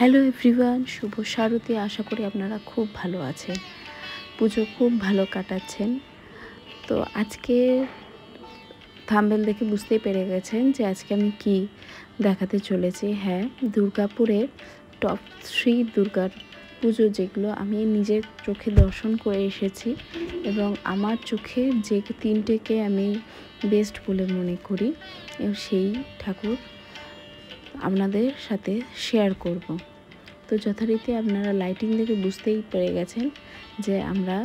Hello everyone, শুভ শারদী। আশা করি আপনারা খুব ভালো আছেন, পুজো খুব ভালো কাটাচ্ছেন। তো আজকে থাম্বনেল দেখে বুঝতেই পেরে গেছেন যে আজকে আমি কি দেখাতে চলেছি। হ্যাঁ, দুর্গাপুরের টপ 3 দুর্গার পুজো যেগুলো আমি নিজের চোখে দর্শন করে এসেছি এবং আমার চোখে যে 3টেকে আমি বেস্ট বলে মনে করি, এবং সেই ঠাকুর আপনাদের সাথে শেয়ার করব। তো যথারীতি আপনারা লাইটিং দেখে বুঝতেই পেরে গেছেন যে আমরা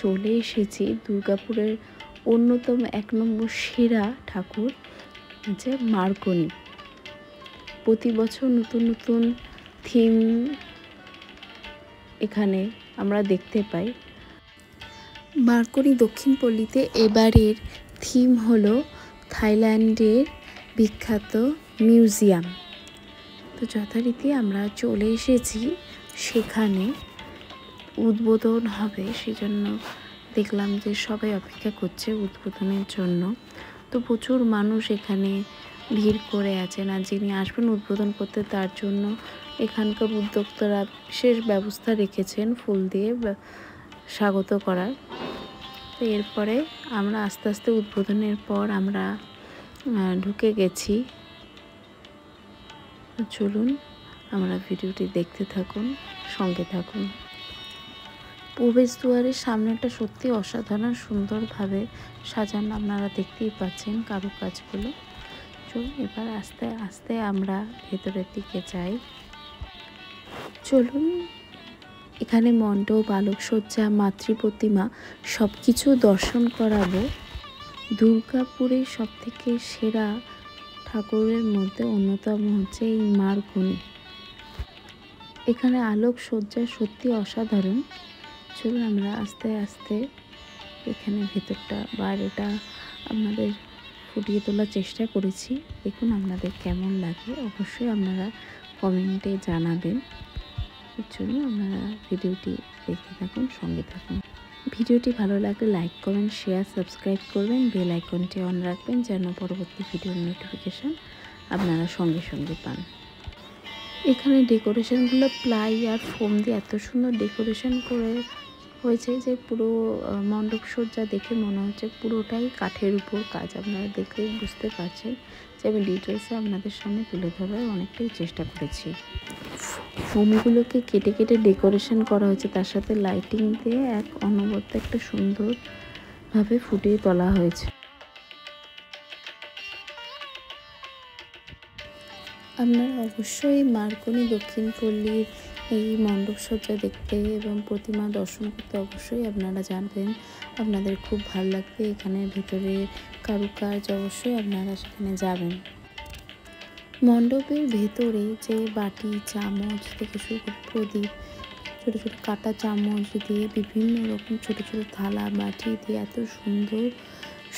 চলে এসেছি দুর্গাপুরের অন্যতম 1 নম্বর সেরা ঠাকুর যে মার্কনি। প্রতি বছর নতুন নতুন থিম এখানে আমরা দেখতে পাই। মার্কনি দক্ষিণপল্লীতে এবারের থিম হলো থাইল্যান্ডের বিখ্যাত মিউজিয়াম। তো যথারীতি আমরা চলে এসেছি, সেখানে উদ্বোধন হবে, সেজন্য দেখলাম যে সবাই অপেক্ষা করছে উদ্বোধনের জন্য। তো প্রচুর মানুষ এখানে ভিড় করে আছেন, আর যিনি আসবেন উদ্বোধন করতে তার জন্য এখানকার উদ্যোক্তারা বিশেষ ব্যবস্থা রেখেছেন ফুল দিয়ে স্বাগত করার। তো এরপরে আমরা আস্তে আস্তে উদ্বোধনের পর আমরা ঢুকে গেছি। চলুন আমরা ভিডিওটি দেখতে থাকুন, সঙ্গে থাকুন। প্রবেশ দুয়ারের সামনেটা সত্যি অসাধারণ সুন্দরভাবে সাজানো, আপনারা দেখতেই পাচ্ছেন কারুকাজগুলো। চলুন এবার আস্তে আস্তে আমরা ভেতরের দিকে যাই। চলুন, এখানে মণ্ডপ, আলোকসজ্জা, মাতৃ প্রতিমা সব কিছু দর্শন করাবো। দুর্গাপুরের সবথেকে সেরা ঠাকুরের মধ্যে অন্যতম হচ্ছে এই মার্কনি। এখানে আলোকসজ্জা সত্যি অসাধারণ। চলুন আমরা আস্তে আস্তে এখানে ভেতরটা বাইরেটা আপনাদের ফুটিয়ে তোলার চেষ্টা করেছি। দেখুন আপনাদের কেমন লাগে, অবশ্যই আপনারা কমেন্টে জানাবেন। চলুন আপনারা ভিডিওটি দেখতে থাকুন, সঙ্গে থাকুন। ভিডিওটি ভালো লাগলে লাইক, কমেন্ট, শেয়ার, সাবস্ক্রাইব করবেন। বেল আইকনটি অন রাখবেন যেন পরবর্তী ভিডিওর নোটিফিকেশান আপনারা সঙ্গে সঙ্গে পান। এখানে ডেকোরেশনগুলো প্লাই আর ফোম দিয়ে এত সুন্দর ডেকোরেশন করে হয়েছে যে পুরো মণ্ডপ সজ্জা দেখে মনে হচ্ছে পুরোটাই কাঠের উপর কাজ। আপনারা দেখলেই বুঝতে পারছেন যে আমি ডিটেলসে আপনাদের সামনে তুলে ধরার অনেকটাই চেষ্টা করেছি। ফোমগুলোকে কেটে কেটে ডেকোরেশন করা হয়েছে, তার সাথে লাইটিং দিয়ে এক অনবদ্য একটা সুন্দরভাবে ফুটিয়ে তোলা হয়েছে। আপনারা অবশ্যই মার্কনি দক্ষিণপল্লীর এই মণ্ডপ সজ্জা দেখতে এবং প্রতিমা দর্শন করতে অবশ্যই আপনারা জানবেন, আপনাদের খুব ভালো লাগবে। এখানে ভেতরে কারুকাজ, অবশ্যই আপনারা সেখানে যাবেন। মণ্ডপের ভেতরে যে বাটি, চামচ থেকে শুরু করে প্রদীপ, ছোটো ছোটো কাটা চামচ দিয়ে বিভিন্ন রকম ছোটো ছোটো থালা বাটি দিয়ে এত সুন্দর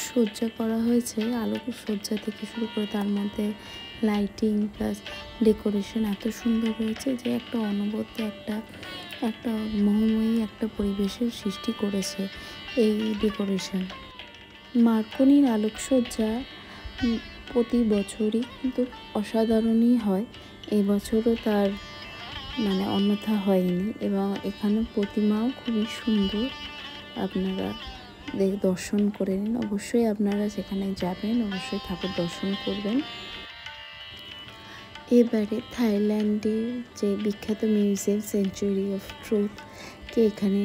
সজ্জা করা হয়েছে। আলোকসজ্জা থেকে শুরু করে তার মধ্যে লাইটিং প্লাস ডেকোরেশন এত সুন্দর হয়েছে যে একটা অনবদ্য একটা মোহময়ী একটা পরিবেশের সৃষ্টি করেছে এই ডেকোরেশন। মার্কনির আলোকসজ্জা প্রতি বছরই কিন্তু অসাধারণই হয়, এই বছরও তার অন্যথা হয়নি। এবং এখানে প্রতিমাও খুবই সুন্দর, আপনারা দর্শন করে নিন। অবশ্যই আপনারা সেখানে যাবেন, অবশ্যই ঠাকুর দর্শন করবেন। এবারে থাইল্যান্ডের যে বিখ্যাত মিউজিয়াম সেঞ্চুরি অফ ট্রুথকে এখানে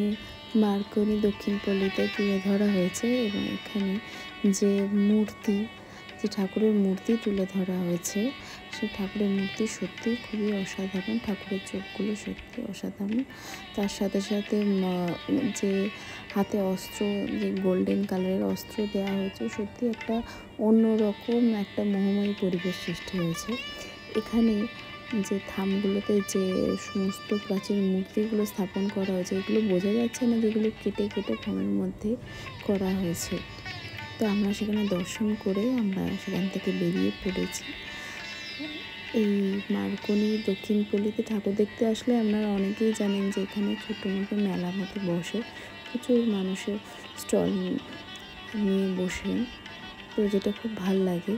মার্কনি দক্ষিণপল্লীতে তুলে ধরা হয়েছে, এবং এখানে যে ঠাকুরের মূর্তি তুলে ধরা হয়েছে, সেই ঠাকুরের মূর্তি সত্যি খুবই অসাধারণ। ঠাকুরের চোখগুলো সত্যি অসাধারণ। তার সাথে সাথে যে হাতে অস্ত্র, যে গোল্ডেন কালারের অস্ত্র দেওয়া হয়েছে, সত্যি একটা অন্যরকম একটা মোহময়ী পরিবেশ সৃষ্টি হয়েছে। এখানে যে থামগুলোতে যে সমস্ত প্রাচীন মূর্তিগুলো স্থাপন করা হয়েছে, এগুলো বোঝা যাচ্ছে না যেগুলো কেটে কেটে থামের মধ্যে করা হয়েছে। তো আমরা সেখানে দর্শন করে আমরা সেখান থেকে বেরিয়ে পড়েছি। এই মার্কনি দক্ষিণপল্লীতে ঠাকুর দেখতে আসলে আপনারা অনেকেই জানেন যে এখানে ছোটো মোটো মেলা মতো বসে, প্রচুর মানুষের স্টল নিয়ে বসে, তো যেটা খুব ভাল লাগে।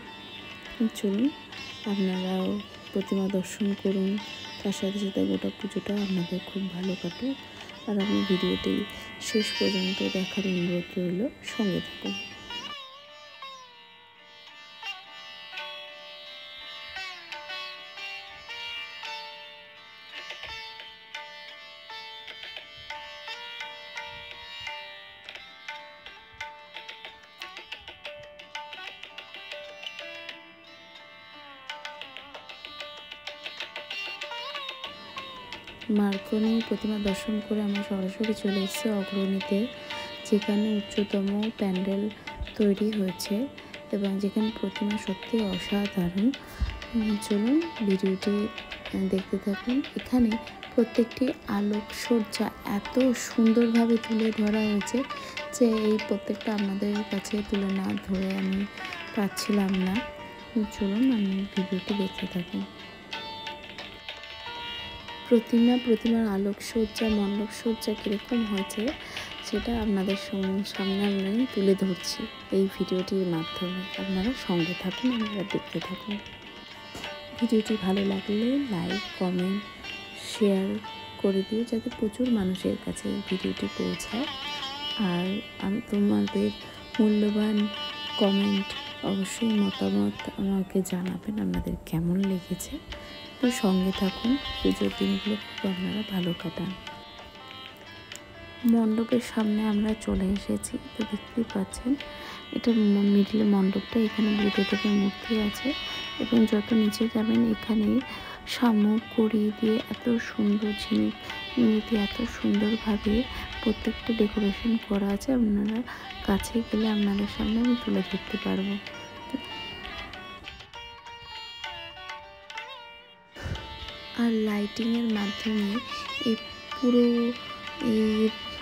চলুন আপনারাও প্রতিমা দর্শন করুন, তার সাথে সাথে গোটা পুজোটা আপনাদের খুব ভালো কাটুক। আর আমি ভিডিওটি শেষ পর্যন্ত দেখার অনুরোধ রইল, সঙ্গে থাকুন। মার্কনি প্রতিমা দর্শন করে আমরা সরাসরি চলে এসেছি অগ্রণীতে, যেখানে উচ্চতম প্যান্ডেল তৈরি হয়েছে এবং যেখানে প্রতিমা সত্যি অসাধারণ। চলুন ভিডিওটি দেখতে থাকুন। এখানে প্রত্যেকটি আলোকসজ্জা এত সুন্দরভাবে তুলে ধরা হয়েছে যে এই প্রত্যেকটা আপনাদের কাছে তুলে না ধরে আমি পাচ্ছিলাম না। চলুন আমি ভিডিওটি দেখতে থাকুন। প্রতিমার আলোকসজ্জা, মণ্ডপসজ্জা কীরকম হয়েছে সেটা আপনাদের সামনে আমি তুলে ধরছি এই ভিডিওটির মাধ্যমে। আপনারা সঙ্গে থাকুন, আপনারা দেখতে থাকুন। ভিডিওটি ভালো লাগলে লাইক, কমেন্ট, শেয়ার করে দিও যাতে প্রচুর মানুষের কাছে এই ভিডিওটি পৌঁছায়। আর আমি তোমাদের মূল্যবান কমেন্ট, অবশ্যই মতামত আমাকে জানাবেন আপনাদের কেমন লেগেছে। তো সঙ্গে থাকুন, পুজোর দিনগুলো খুব আপনারা ভালো কাটান। মণ্ডপের সামনে আমরা চলে এসেছি, তো দেখতেই পাচ্ছেন এটা মিডলে মণ্ডপটা। এখানে বুদ্ধদেবের মূর্তি আছে এবং যত নিচে যাবেন এখানে শামুক কড়ি দিয়ে এত সুন্দর ঝিনুক দিয়ে এত সুন্দরভাবে প্রত্যেকটা ডেকোরেশন করা আছে। আপনারা কাছে গেলে আপনাদের সামনে আমি তুলে ধরতে পারবো। আর লাইটিংয়ের মাধ্যমে এই পুরো এই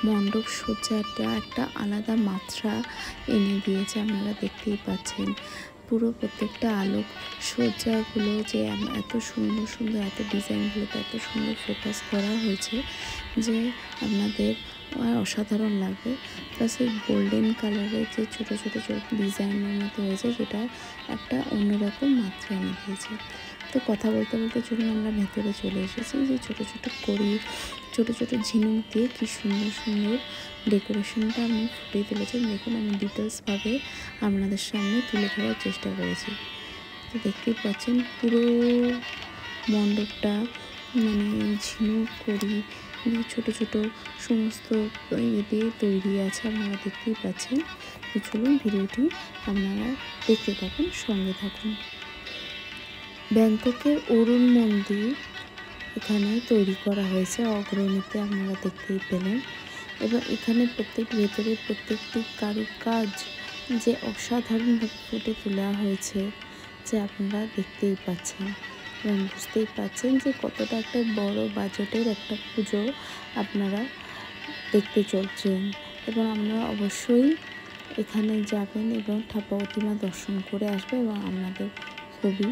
মণ্ডপ সজ্জাটা একটা আলাদা মাত্রা এনে দিয়েছে। আপনারা দেখতেই পাচ্ছেন পুরো প্রত্যেকটা আলোক সজ্জাগুলো যে এত সুন্দর সুন্দর, এত ডিজাইনগুলোতে এত সুন্দর ফোকাস করা হয়েছে যে আপনাদের অসাধারণ লাগবে। প্লাস এই গোল্ডেন কালারের যে ছোটো ছোটো ডিজাইনের মতো হয়েছে, যেটা একটা অন্যরকম মাত্রা এনে দিয়েছে। তো কথা বলতে বলতে চলুন আমরা ভেতরে চলে এসেছি। যে ছোটো ছোটো কড়ি, ছোটো ছোটো ঝিনুক দিয়ে কী সুন্দর সুন্দর ডেকোরেশনটা আমি ফুটিয়ে তুলেছি। দেখুন আমি ডিটেলসভাবে আপনাদের সামনে তুলে ধরার চেষ্টা করেছি। তো দেখতেই পাচ্ছেন পুরো মণ্ডপটা মানে ঝিনুক কড়ি ছোটো ছোটো সমস্ত ইয়ে দিয়ে তৈরি আছে, আপনারা দেখতেই পাচ্ছেন। তো চলুন ভিডিওটি আপনারা দেখতে থাকুন, সঙ্গে থাকুন। ব্যাংককের অরুণ মন্দির এখানে তৈরি করা হয়েছে অগ্রণীতে, আপনারা দেখতেই পেলেন। এবং এখানে ভেতরে প্রত্যেকটি কারুকাজ যে অসাধারণভাবে ফুটে তোলা হয়েছে, যে আপনারা দেখতেই পাচ্ছেন এবং বুঝতেই পাচ্ছেন যে কতটা একটা বড় বাজেটের একটা পুজো আপনারা দেখতে চলছেন। এবং আপনারা অবশ্যই এখানে যাবেন এবং প্রতিমা দর্শন করে আসবে এবং আপনাদের খুবই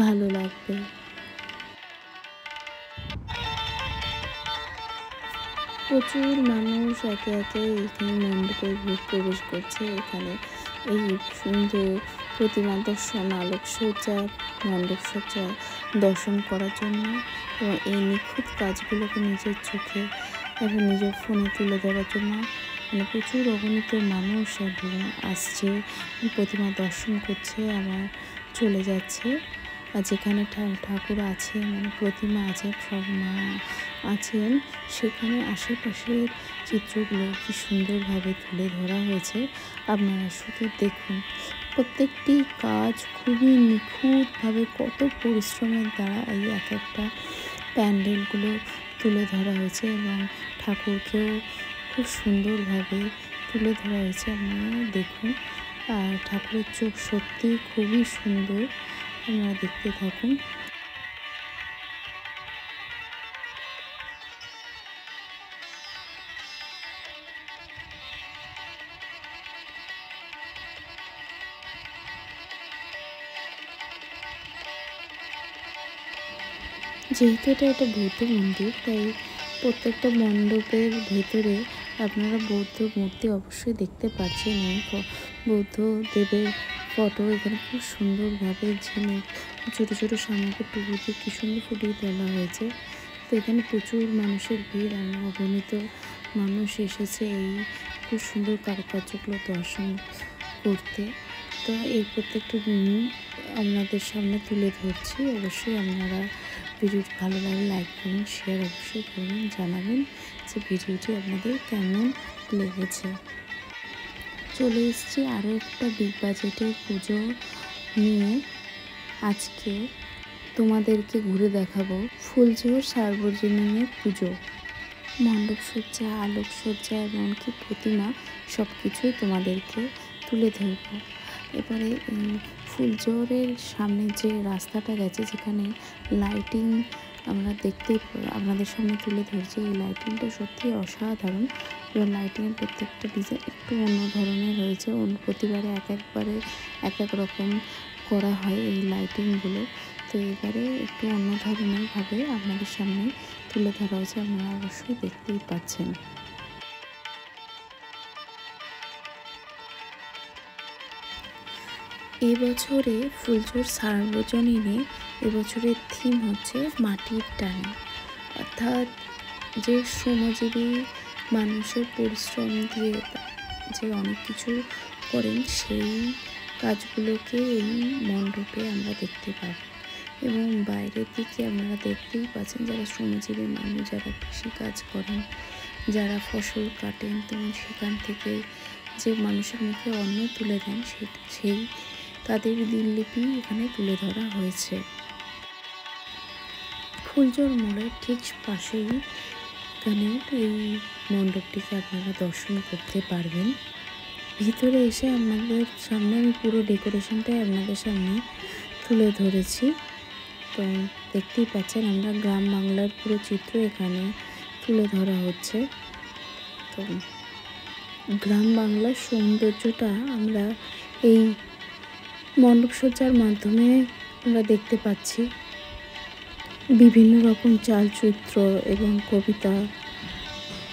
ভালো লাগবে। প্রচুর মানুষ একে একে এখানে মণ্ডপে প্রবেশ করছে। এখানে এই সুন্দর প্রতিমা দর্শন, আলোকসজ্জা, মণ্ডপসজ্জা দর্শন করার জন্য এবং এই নিখুঁত কাজগুলোকে নিজের চোখে এবং নিজের ফোনে তুলে ধরার জন্য মানে প্রচুর অগণিত মানুষ আসছে, প্রতিমা দর্শন করছে, আবার চলে যাচ্ছে। আর যেখানে ঠাকুর আছে মানে প্রতিমা আছে, সব মা আছেন, সেখানে আশেপাশের চিত্রগুলো কি সুন্দরভাবে তুলে ধরা হয়েছে। আপনারা শুধু দেখুন, প্রত্যেকটি কাজ খুবই নিখুঁতভাবে কত পরিশ্রমের দ্বারা এই এক একটা প্যান্ডেলগুলো তুলে ধরা হয়েছে এবং ঠাকুরকেও খুব সুন্দরভাবে তুলে ধরা হয়েছে। আপনারা দেখুন, আর ঠাকুরের চোখ সত্যি খুবই সুন্দর, আপনারা দেখতে থাকুন। যেহেতু এটা একটা বৌদ্ধ মন্দির, তাই প্রত্যেকটা মণ্ডপের ভেতরে আপনারা বৌদ্ধ মূর্তি অবশ্যই দেখতে পাচ্ছেন। বৌদ্ধ দেবের ফটো। এখানে খুব সুন্দরভাবে ঝিনুক ছোটো ছোটো শামুকের টুকরোতে কি সুন্দর ফুটিয়ে তোলা হয়েছে। তো এখানে প্রচুর মানুষের ভিড়, অগণিত মানুষ এসেছে এই খুব সুন্দর কারুকার্যগুলো দর্শন করতে। তো এই প্রত্যেকটা আপনাদের সামনে তুলে ধরছি। অবশ্যই আপনারা ভিডিওটি ভালো লাগলে লাইক করুন, শেয়ার অবশ্যই করবেন, জানাবেন যে ভিডিওটি আপনাদের কেমন লেগেছে। চলে এসেছি আরও একটা বিগ বাজেটের পুজো নিয়ে। আজকে তোমাদেরকে ঘুরে দেখাবো ফুলঝোর সার্বজনীনের পুজো। মণ্ডপসজ্জা, আলোকসজ্জা এমনকি প্রতিমা সব কিছুই তোমাদেরকে তুলে ধরবো। এবারে ফুলঝোরের সামনে যে রাস্তাটা গেছে, যেখানে লাইটিং আমরা আপনাদের সামনে তুলে ধরছি। এই লাইটিংটা সত্যি অসাধারণ এবং লাইটিংয়ের প্রত্যেকটা ডিজাইন একটু অন্য ধরনের হয়েছে। প্রতিবারে একবারে এক রকম করা হয় এই লাইটিংগুলো। তো এবারে একটু অন্য ধরনেরভাবে আপনাদের সামনে তুলে ধরা হয়েছে, আপনারা অবশ্যই দেখতেই পাচ্ছেন। এবছরে ফুলঝোর সার্বজনীনে এবছরের থিম হচ্ছে মাটির টানে, অর্থাৎ যে শ্রমজীবী মানুষের পরিশ্রম দিয়ে যে অনেক কিছু করেন, সেই কাজগুলোকে এই মণ্ডপে আমরা দেখতে পাব। এবং বাইরের দিকে আপনারা দেখতেই পাচ্ছেন যারা শ্রমজীবী মানুষ, যারা কৃষিকাজ করেন, যারা ফসল কাটেন, তেমন সেখান থেকে যে মানুষের মুখে অন্ন তুলে দেন সেই তাদের দিনলিপি এখানে তুলে ধরা হয়েছে। ফুলঝোর মোড়ের ঠিক পাশেই এখানে এই মণ্ডপটিকে আপনারা দর্শন করতে পারবেন। ভিতরে এসে আপনাদের সামনে আমি পুরো ডেকোরেশনটাই আপনাদের সামনে তুলে ধরেছি। তো দেখতেই পাচ্ছেন আমরা গ্রাম বাংলার পুরো চিত্র এখানে তুলে ধরা হচ্ছে। তো গ্রাম বাংলার সৌন্দর্যটা আমরা এই মণ্ডপসজ্জার মাধ্যমে আমরা দেখতে পাচ্ছি। বিভিন্ন রকম চালচিত্র এবং কবিতা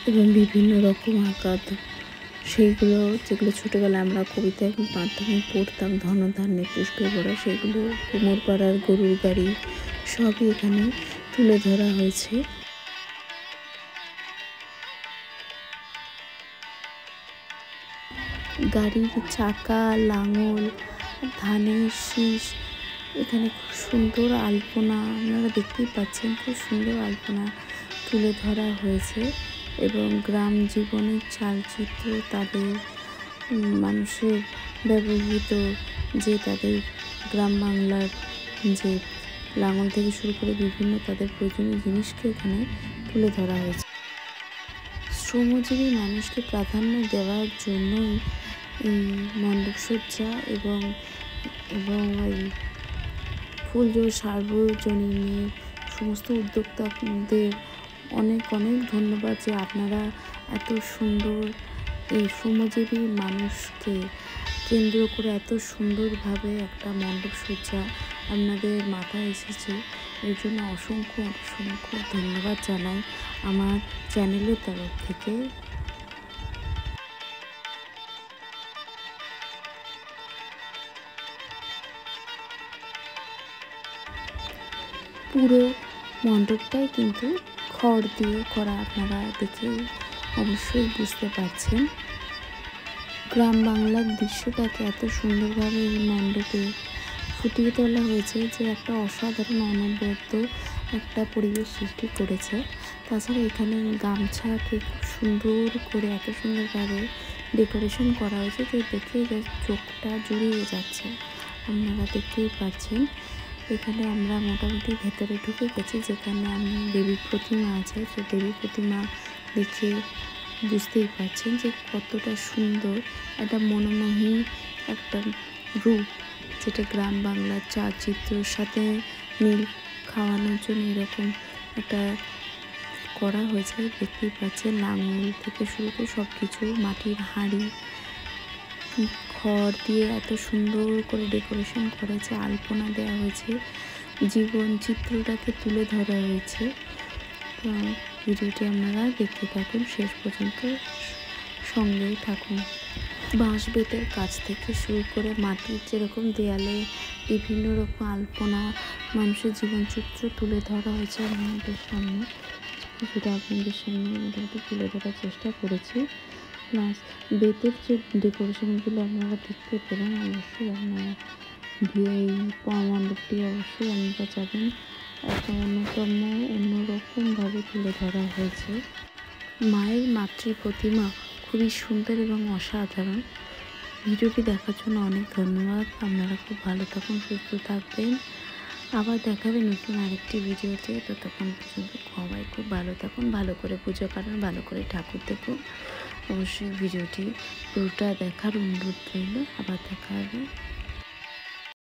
এবং বিভিন্ন রকম আঁকা, সেইগুলো যেগুলো ছোটোবেলায় আমরা কবিতার মাধ্যমে পড়তাম, ধনধান্যে পুষ্পে ভরা, সেগুলো কুমোরপাড়ার গরুর গাড়ি সবই এখানে তুলে ধরা হয়েছে। গাড়ির চাকা, লাঙল, ধানের শীষ, এখানে খুব সুন্দর আলপনা আপনারা দেখতেই পাচ্ছেন, খুব সুন্দর আলপনা তুলে ধরা হয়েছে। এবং গ্রাম জীবনের চালচিত্র, তাদের মানুষের ব্যবহৃত যে তাদের গ্রাম বাংলার যে লাঙল থেকে শুরু করে বিভিন্ন তাদের প্রয়োজনীয় জিনিসকে এখানে তুলে ধরা হয়েছে। শ্রমজীবী মানুষকে প্রাধান্য দেওয়ার জন্যই এই মণ্ডপসজ্জা এবং এই ফুলঝোর সার্বজনীনের সমস্ত উদ্যোক্তাদের অনেক অনেক ধন্যবাদ যে আপনারা এত সুন্দর এই শ্রমজীবী মানুষকে কেন্দ্র করে এত সুন্দরভাবে একটা মণ্ডপসজ্জা আপনাদের মাথায় এসেছে। এর জন্য অসংখ্য অসংখ্য ধন্যবাদ জানাই আমার চ্যানেলের তরফ থেকে। পুরো মণ্ডপটাই কিন্তু খড় দিয়ে করা, আপনারা দেখে অবশ্যই বুঝতে পারছেন। গ্রাম বাংলার দৃশ্যটাকে এত সুন্দরভাবে এই মণ্ডপে ফুটিয়ে তোলা হয়েছে যে একটা অসাধারণ অনবদ্য একটা পরিবেশ সৃষ্টি করেছে। তাছাড়া এখানে গামছাকে খুব সুন্দর করে এত সুন্দরভাবে ডেকোরেশন করা হয়েছে যে দেখে চোখটা জুড়িয়ে যাচ্ছে, আপনারা দেখতেই পাচ্ছেন। এখানে আমরা মোটামুটি ভেতরে ঢুকে গেছি, যেখানে দেবী প্রতিমা আছে। তো দেবী প্রতিমা দেখে বুঝতেই পারছেন যে কতটা সুন্দর একটা মনোমোহী একটা রূপ, যেটা গ্রাম বাংলার চালচিত্রের সাথে মিল খাওয়ানোর জন্য এরকম একটা করা হয়েছে। দেখতেই পাচ্ছেন লাঙল থেকে শুরু করে সব কিছু, মাটির হাঁড়ি, খড় দিয়ে এত সুন্দর করে ডেকোরেশন করেছে, আলপনা দেওয়া হয়েছে, জীবন চিত্রটাকে তুলে ধরা হয়েছে। তো ভিডিওটি আপনারা দেখতে থাকুন, শেষ পর্যন্ত সঙ্গেই থাকুন। বাঁশ বেতের কাজ থেকে শুরু করে মাটির যেরকম দেয়ালে বিভিন্ন রকম আলপনা, মানুষের জীবনচিত্র তুলে ধরা হয়েছে আপনাদের সামনে। কিছুটা আপনাদের সামনে মোটামুটি তুলে ধরার চেষ্টা করেছি। প্লাস বেতের যে ডেকোরেশনগুলো আপনারা দেখতে পেলেন, অবশ্যই আপনারা এই মণ্ডপটি অবশ্যই আপনারা যাবেন। একটা অন্যরকমভাবে তুলে ধরা হয়েছে। মায়ের মাতৃ প্রতিমা খুবই সুন্দর এবং অসাধারণ। ভিডিওটি দেখার জন্য অনেক ধন্যবাদ। আপনারা খুব ভালো থাকুন, সুস্থ থাকবেন। আবার দেখাবে নতুন আরেকটি ভিডিওতে। ততক্ষণ পর্যন্ত সবাই খুব ভালো থাকুন, ভালো করে পুজো কাটান, ভালো করে ঠাকুর দেখুন। অবশ্যই ভিডিওটি পুরোটা দেখার অনুরোধ রইল। আবার দেখা হবে।